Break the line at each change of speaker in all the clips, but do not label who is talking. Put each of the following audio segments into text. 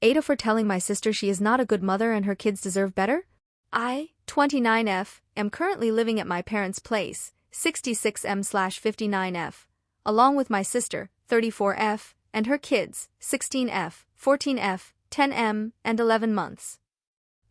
AITA for telling my sister she is not a good mother and her kids deserve better? I, 29F, am currently living at my parents' place, 66M/59F, along with my sister, 34F, and her kids, 16F, 14F, 10M, and 11 months.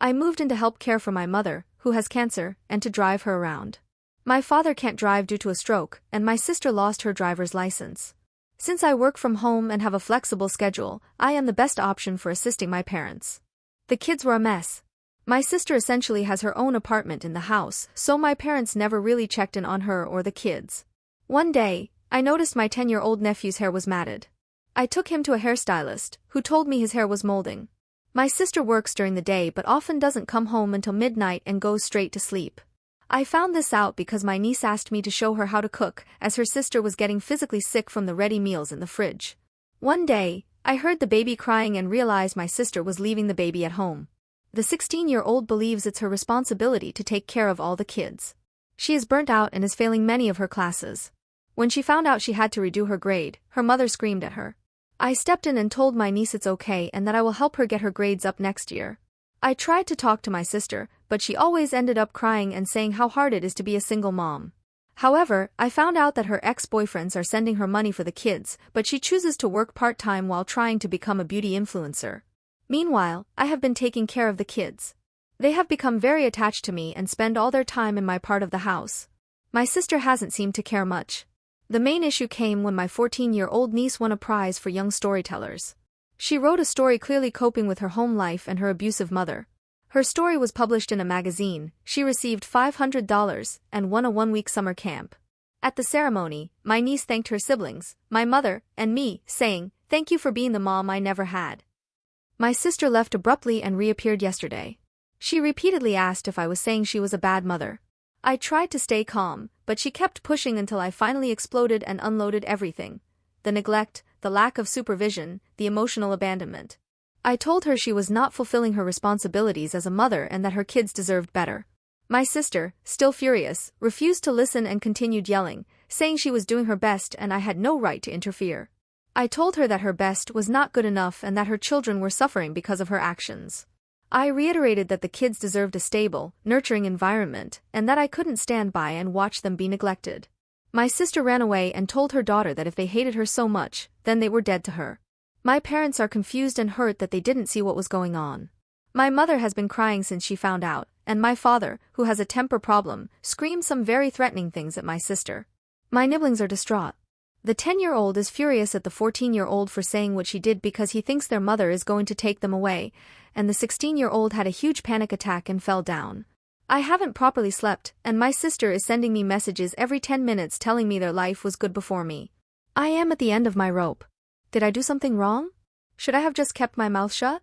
I moved in to help care for my mother, who has cancer, and to drive her around. My father can't drive due to a stroke, and my sister lost her driver's license. Since I work from home and have a flexible schedule, I am the best option for assisting my parents. The kids were a mess. My sister essentially has her own apartment in the house, so my parents never really checked in on her or the kids. One day, I noticed my 10-year-old nephew's hair was matted. I took him to a hairstylist, who told me his hair was molding. My sister works during the day but often doesn't come home until midnight and goes straight to sleep. I found this out because my niece asked me to show her how to cook, as her sister was getting physically sick from the ready meals in the fridge. One day, I heard the baby crying and realized my sister was leaving the baby at home. The 16-year-old believes it's her responsibility to take care of all the kids. She is burnt out and is failing many of her classes. When she found out she had to redo her grade, her mother screamed at her. I stepped in and told my niece it's okay and that I will help her get her grades up next year. I tried to talk to my sister, but she always ended up crying and saying how hard it is to be a single mom. However, I found out that her ex-boyfriends are sending her money for the kids, but she chooses to work part-time while trying to become a beauty influencer. Meanwhile, I have been taking care of the kids. They have become very attached to me and spend all their time in my part of the house. My sister hasn't seemed to care much. The main issue came when my 14-year-old niece won a prize for young storytellers. She wrote a story clearly coping with her home life and her abusive mother. Her story was published in a magazine, she received $500, and won a one-week summer camp. At the ceremony, my niece thanked her siblings, my mother, and me, saying, "Thank you for being the mom I never had." My sister left abruptly and reappeared yesterday. She repeatedly asked if I was saying she was a bad mother. I tried to stay calm, but she kept pushing until I finally exploded and unloaded everything. The neglect, the lack of supervision, the emotional abandonment. I told her she was not fulfilling her responsibilities as a mother and that her kids deserved better. My sister, still furious, refused to listen and continued yelling, saying she was doing her best and I had no right to interfere. I told her that her best was not good enough and that her children were suffering because of her actions. I reiterated that the kids deserved a stable, nurturing environment, and that I couldn't stand by and watch them be neglected. My sister ran away and told her daughter that if they hated her so much, then they were dead to her. My parents are confused and hurt that they didn't see what was going on. My mother has been crying since she found out, and my father, who has a temper problem, screamed some very threatening things at my sister. My nibblings are distraught. The 10-year-old is furious at the 14-year-old for saying what she did because he thinks their mother is going to take them away, and the 16-year-old had a huge panic attack and fell down. I haven't properly slept, and my sister is sending me messages every 10 minutes telling me their life was good before me. I am at the end of my rope. Did I do something wrong? Should I have just kept my mouth shut?